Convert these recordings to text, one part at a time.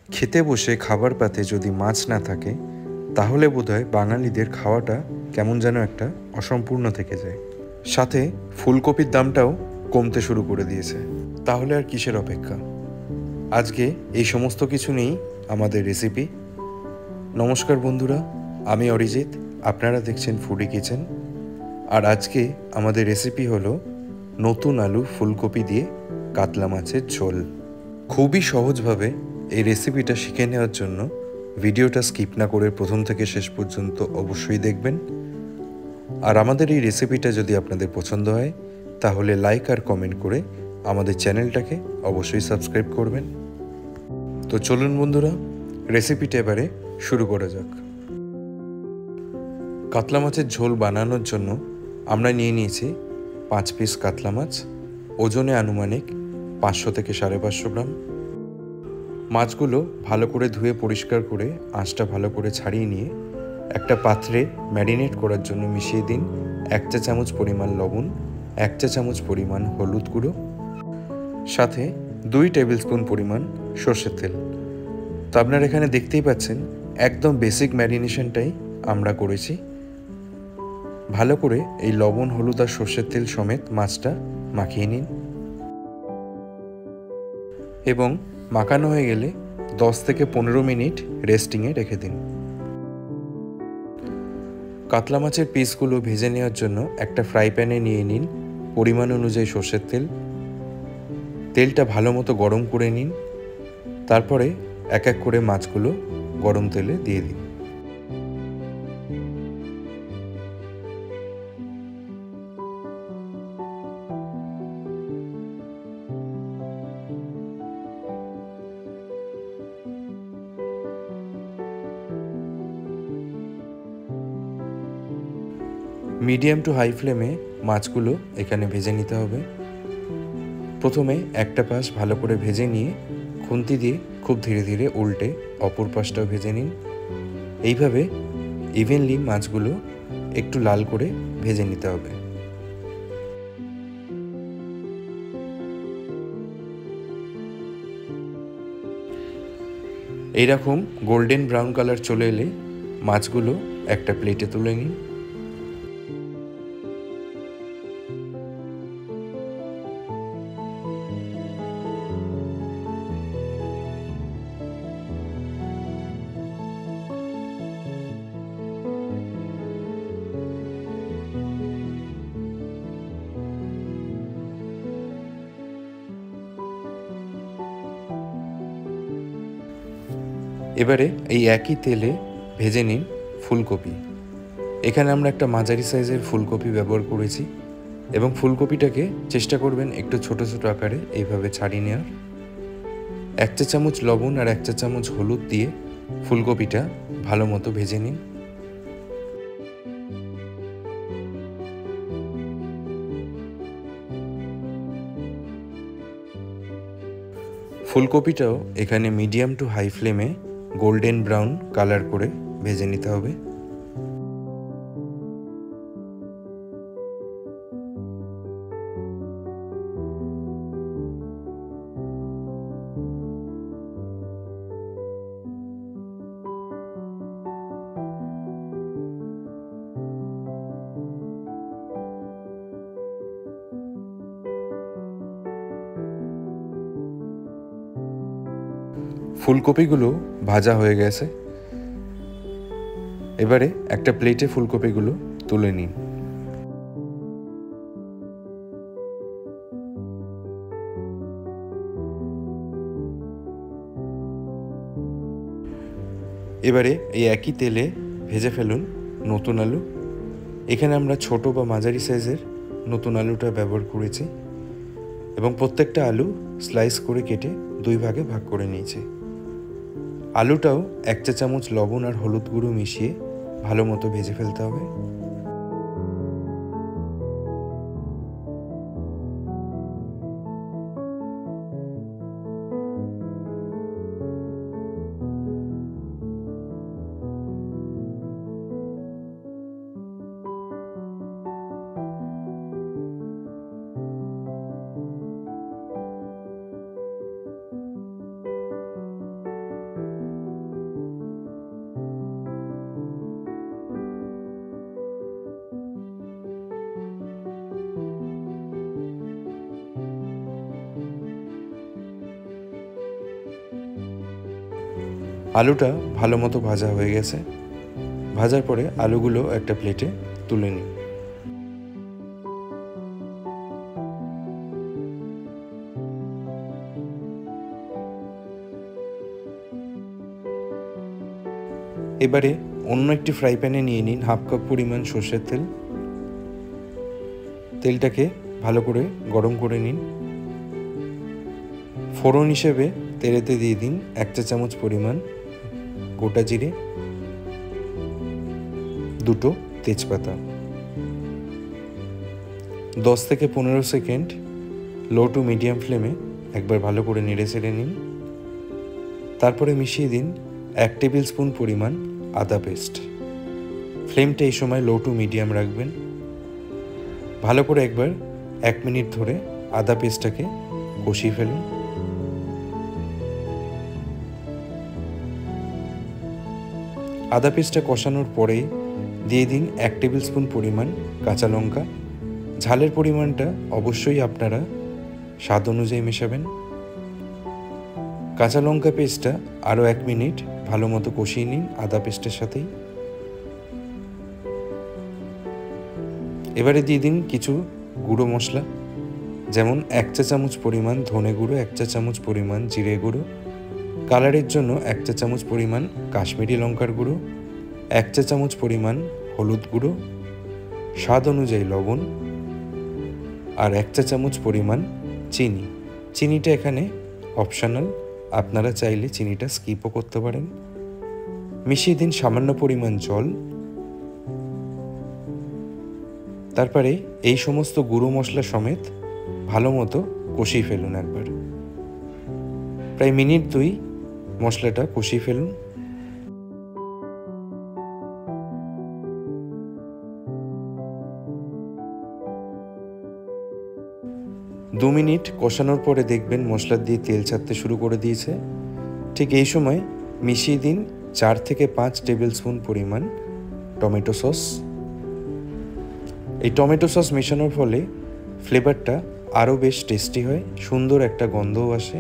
খেতে বসে খাবার পাতে যদি মাছ না থাকে তাহলে বোধহয় বাঙালিদের খাওয়াটা কেমন যেন একটা অসম্পূর্ণ থেকে যায়। সাথে ফুলকপির দামটাও কমতে শুরু করে দিয়েছে। তাহলে আর কিসের অপেক্ষা? আজকে এই সমস্ত কিছু নিয়েই আমাদের রেসিপি। নমস্কার বন্ধুরা, আমি অরিজিৎ, আপনারা দেখছেন ফুডি কিচেন। আর আজকে আমাদের রেসিপি হলো নতুন আলু ফুলকপি দিয়ে কাতলা মাছের ঝোল। খুবই সহজভাবে এই রেসিপিটা শিখে নেওয়ার জন্য ভিডিওটা স্কিপ না করে প্রথম থেকে শেষ পর্যন্ত অবশ্যই দেখবেন। আর আমাদের এই রেসিপিটা যদি আপনাদের পছন্দ হয় তাহলে লাইক আর কমেন্ট করে আমাদের চ্যানেলটাকে অবশ্যই সাবস্ক্রাইব করবেন। তো চলুন বন্ধুরা, রেসিপিটা এবারে শুরু করা যাক। কাতলা মাছের ঝোল বানানোর জন্য আমরা নিয়ে নিয়েছি 5 পিস কাতলা মাছ, ওজনে আনুমানিক 500 থেকে 550 গ্রাম। মাছগুলো ভালো করে ধুয়ে পরিষ্কার করে আঁশটা ভালো করে ছাড়িয়ে নিয়ে একটা পাত্রে ম্যারিনেট করার জন্য মিশিয়ে দিন 1 চা চামচ পরিমাণ লবণ, 1 চা চামচ পরিমাণ হলুদ গুঁড়ো, সাথে 2 টেবিল স্পুন পরিমাণ সর্ষের তেল। তো আপনারা এখানে দেখতেই পাচ্ছেন একদম বেসিক ম্যারিনেশনটাই আমরা করেছি। ভালো করে এই লবণ, হলুদ আর সর্ষের তেল সমেত মাছটা মাখিয়ে নিন এবং মাখানো হয়ে গেলে 10 থেকে 15 মিনিট রেস্টিংয়ে রেখে দিন। কাতলা মাছের পিসগুলো ভেজে নেওয়ার জন্য একটা ফ্রাই প্যানে নিয়ে নিন পরিমাণ অনুযায়ী সর্ষের তেল। তেলটা ভালো মতো গরম করে নিন, তারপরে এক এক করে মাছগুলো গরম তেলে দিয়ে দিন। মিডিয়াম টু হাই ফ্লেমে মাছগুলো এখানে ভেজে নিতে হবে। প্রথমে একটা পাশ ভালো করে ভেজে নিয়ে খুন্তি দিয়ে খুব ধীরে ধীরে উল্টে অপর পাশটাও ভেজে নিন। এইভাবে ইভেনলি মাছগুলো একটু লাল করে ভেজে নিতে হবে। এইরকম গোল্ডেন ব্রাউন কালার চলে এলে মাছগুলো একটা প্লেটে তুলে নিন। এবারে এই একই তেলে ভেজে নিন ফুলকপি। এখানে আমরা একটা মাঝারি সাইজের ফুলকপি ব্যবহার করেছি এবং ফুলকপিটাকে চেষ্টা করবেন একটু ছোট ছোট আকারে এইভাবে ছাড়িয়ে নেওয়ার। 1 চা চামচ লবণ আর 1 চা চামচ হলুদ দিয়ে ফুলকপিটা ভালো মতো ভেজে নিন। ফুলকপিটাও এখানে মিডিয়াম টু হাই ফ্লেমে গোল্ডেন ব্রাউন কালার করে ভেজে নিতে হবে। ফুলকপিগুলো ভাজা হয়ে গেছে। এবারে একটা প্লেটে ফুলকপিগুলো তুলে নিন। এবারে এই একই তেলে ভেজে ফেলুন নতুন আলু। এখানে আমরা ছোট বা মাঝারি সাইজের নতুন আলুটা ব্যবহার করেছি এবং প্রত্যেকটা আলু স্লাইস করে কেটে 2 ভাগে ভাগ করে নিয়েছি। আলুটাও 1 চা চামচ লবণ আর হলুদ গুঁড়ো মিশিয়ে ভালো মতো ভেজে ফেলতে হবে। আলুটা ভালো মতো ভাজা হয়ে গেছে। ভাজার পরে আলুগুলো একটা প্লেটে তুলে নিন। এবারে অন্য একটি ফ্রাই প্যানে নিয়ে নিন হাফ কাপ পরিমাণ সর্ষের তেল। তেলটাকে ভালো করে গরম করে নিন। ফোড়ন হিসেবে তেলেতে দিয়ে দিন 1 চা চামচ পরিমাণ গোটা জিরে, 2টো তেজপাতা। 10 থেকে 15 সেকেন্ড লো টু মিডিয়াম ফ্লেমে একবার ভালো করে নেড়ে চেড়ে নিন। তারপরে মিশিয়ে দিন 1 টেবিল স্পুন পরিমাণ আদা পেস্ট। ফ্লেমটা এই সময় লো টু মিডিয়াম রাখবেন। ভালো করে একবার 1 মিনিট ধরে আদা পেস্টটাকে কষিয়ে ফেলুন। আদা পেস্টটা কষানোর পরে দিয়ে দিন 1 টেবিল স্পুন পরিমাণ কাঁচা লঙ্কা। ঝালের পরিমাণটা অবশ্যই আপনারা স্বাদ অনুযায়ী মেশাবেন। কাঁচা লঙ্কা পেস্টটা আরও 1 মিনিট ভালো মতো কষিয়ে নিন আদা পেস্টের সাথেই। এবারে দিয়ে দিন কিছু গুঁড়ো মশলা, যেমন 1 চা চামচ পরিমাণ ধনে গুঁড়ো, 1 চা চামচ পরিমাণ জিরে গুঁড়ো, কালারের জন্য 1 চা চামচ পরিমাণ কাশ্মীরি লঙ্কার গুঁড়ো, 1 চা চামচ পরিমাণ হলুদ গুঁড়ো, স্বাদ অনুযায়ী লবণ আর 1 চা চামচ পরিমাণ চিনি। চিনিটা এখানে অপশনাল, আপনারা চাইলে চিনিটা স্কিপও করতে পারেন। মিশিয়ে দিন সামান্য পরিমাণ জল। তারপরে এই সমস্ত গুঁড়ো মশলা সমেত ভালো মতো কষিয়ে ফেলুন একবার। প্রায় মিনিট 2 মশলাটা কষিয়ে ফেলুন। দু মিনিট কষানোর পরে দেখবেন মশলা দিয়ে তেল ছাড়তে শুরু করে দিয়েছে। ঠিক এই সময় মিশিয়ে দিন 4 থেকে 5 টেবিল স্পুন পরিমাণ টমেটো সস। এই টমেটো সস মেশানোর ফলে ফ্লেভারটা আরও বেশ টেস্টি হয়, সুন্দর একটা গন্ধও আসে।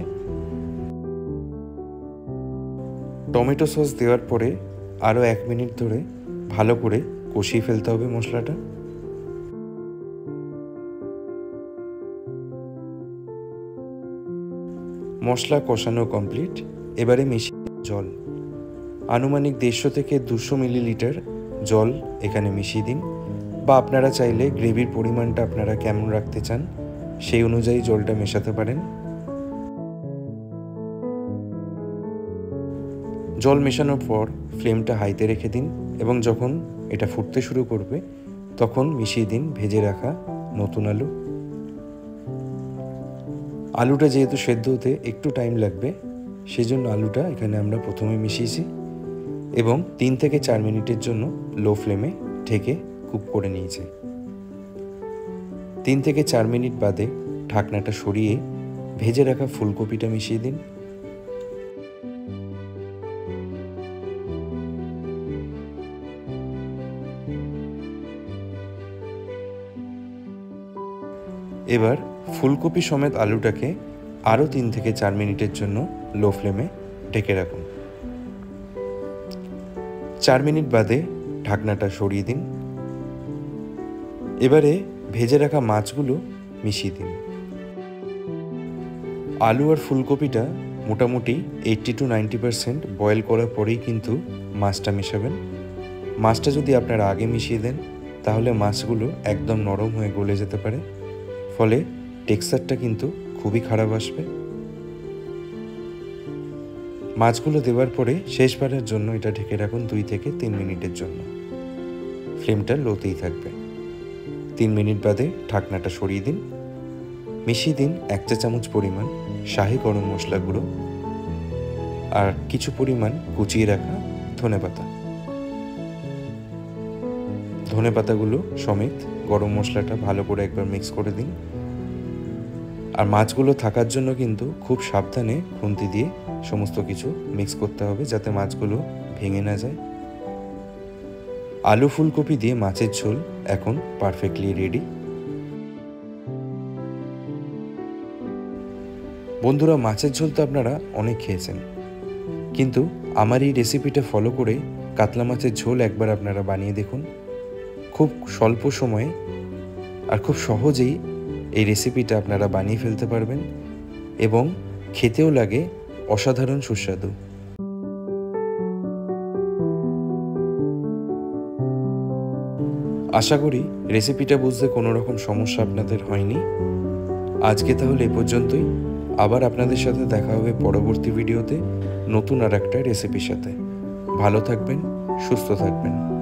টমেটো সস দেওয়ার পরে আরও 1 মিনিট ধরে ভালো করে কষিয়ে ফেলতে হবে মশলাটা। মশলা কষানো কমপ্লিট। এবারে মিশিয়ে জল, আনুমানিক 150 থেকে 200 মিলিলিটার জল এখানে মিশিয়ে দিন, বা আপনারা চাইলে গ্রেভির পরিমাণটা আপনারা কেমন রাখতে চান সেই অনুযায়ী জলটা মেশাতে পারেন। জল মেশানোর পর ফ্লেমটা হাইতে রেখে দিন এবং যখন এটা ফুটতে শুরু করবে তখন মিশিয়ে দিন ভেজে রাখা নতুন আলু। আলুটা যেহেতু সেদ্ধ হতে একটু টাইম লাগবে, সেজন্য আলুটা এখানে আমরা প্রথমে মিশিয়েছি এবং 3 থেকে 4 মিনিটের জন্য লো ফ্লেমে ঢেকে কুক করে নিয়েছি। 3 থেকে 4 মিনিট বাদে ঢাকনাটা সরিয়ে ভেজে রাখা ফুলকপিটা মিশিয়ে দিন। এবার ফুলকপি সমেত আলুটাকে আরও 3 থেকে 4 মিনিটের জন্য লো ফ্লেমে ঢেকে রাখুন। 4 মিনিট বাদে ঢাকনাটা সরিয়ে দিন। এবারে ভেজে রাখা মাছগুলো মিশিয়ে দিন। আলু আর ফুলকপিটা মোটামুটি 80 to 90% বয়েল করার পরেই কিন্তু মাছটা মেশাবেন। মাছটা যদি আপনারা আগে মিশিয়ে দেন তাহলে মাছগুলো একদম নরম হয়ে গলে যেতে পারে, ফলে টেক্সচারটা কিন্তু খুবই খারাপ আসবে। মাছগুলো দেওয়ার পরে শেষবারের জন্য এটা ঢেকে রাখুন 2 থেকে 3 মিনিটের জন্য। ফ্লেমটা লোতেই থাকবে। 3 মিনিট বাদে ঢাকনাটা সরিয়ে দিন। মিশিয়ে দিন 1 চা চামচ পরিমাণ শাহি গরম মশলা গুঁড়ো আর কিছু পরিমাণ কুচিয়ে রাখা ধনেপাতা। ধনেপাতাগুলো সমেত গরম মশলাটা ভালো করে একবার মিক্স করে দিন। আর মাছগুলো থাকার জন্য কিন্তু খুব সাবধানে খুন্তি দিয়ে সমস্ত কিছু মিক্স করতে হবে যাতে মাছগুলো ভেঙে না যায়। আলু ফুলকপি দিয়ে মাছের ঝোল এখন পারফেক্টলি রেডি। বন্ধুরা, মাছের ঝোল তো আপনারা অনেক খেয়েছেন, কিন্তু আমার এই রেসিপিটা ফলো করে কাতলা মাছের ঝোল একবার আপনারা বানিয়ে দেখুন। খুব স্বল্প সময়ে আর খুব সহজেই এই রেসিপিটা আপনারা বানিয়ে ফেলতে পারবেন এবং খেতেও লাগে অসাধারণ সুস্বাদু। আশা করি রেসিপিটা বুঝতে কোনো রকম সমস্যা আপনাদের হয়নি। আজকে তাহলে এ পর্যন্তই। আবার আপনাদের সাথে দেখা হবে পরবর্তী ভিডিওতে নতুন আর একটা রেসিপির সাথে। ভালো থাকবেন, সুস্থ থাকবেন।